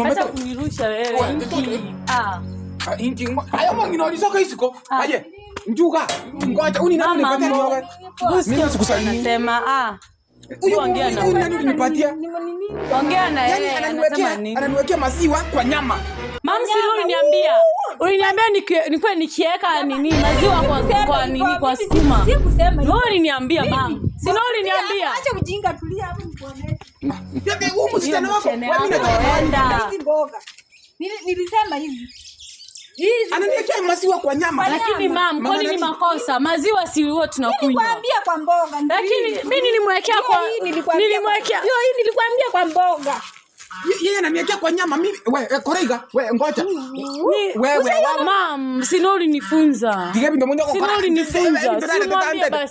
Acha kunirusha wewe. Inki hayo mwangi ndio soka hisiko. Aje. Njuga. Ngoja uni nani nipatia nyoga. Mimi sikusalimia. Nasema huyu ongea na nani unipatia? Ongea na yeye anasema nini? Ananiwekea maziwa kwa nyama. Mama si uliniambia. Uliniambia nikuwe nikiweka nini maziwa kwa nini kwa stima. Sikusema hivyo. Wewe uliniambia mama. Si wewe uliniambia. Acha ujinga tulia hapo nikuoneshe. Bebe huko msichana wako. Wewe mimi nataenda. Hizi mboga. Nilisema hivi. Ananiwekea maziwa kwa nyama. Lakini mama, kwani ni makosa? Maziwa si wewe tunakunywa. Nilikwambia kwa mboga. Lakini mimi nilimwekea kwa nilimwekea. Hii nilikwambia kwa mboga. Yeye ananiwekea kwa nyama mimi. Wewe korega, wewe ngoja. Wewe mama, sina ulinifunza. Digabi ndio mwenye sina ulinifunza.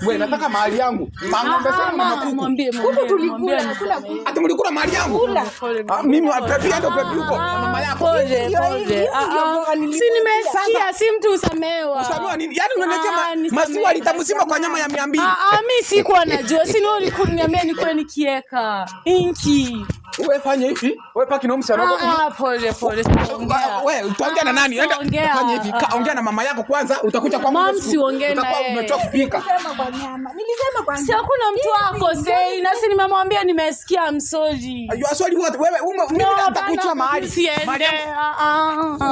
Wewe nataka mahali yangu. Mangombe sana na kuku. Mwambie Huko tulikula. Hata mlikula mahali yangu. Mimi wapepi hata pepi huko mama yako. Pole. Si nimesikia, si mtu usamewa. Usamewa nini? Yaani unaniwekea maziwa litamsima kwa nyama ya 200. Mimi sikuwa najua. Sina uliniambia nikuwe nikieka. Inki. Wewe fanya hivi, wewe paki na msana wako. Pole. Wewe utaongea na nani? Enda fanya hivi, ongea na mama yako kwanza, utakuja kwa mama. Si ongea na yeye. Umetoka kupika. Nilisema kwa nyama. Nilisema kwa nyama. Si hakuna mtu wako sei, na si nimemwambia nimesikia I'm sorry. You are sorry what? Wewe mimi nitakuchua mahali. Siende.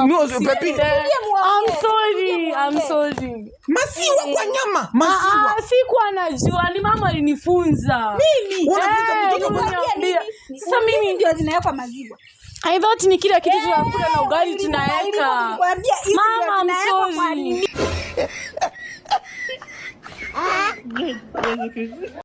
Mimi pepi. I'm sorry. Maziwa kwa nyama. Maziwa. Sikuwa najua, ni mama alinifunza. Mimi. Unafunza mtoto Niambia. Sasa mimi ndio zinawekwa maziwa. I thought ni kila kitu tunakula na ugali tunaweka. Mama, I'm sorry.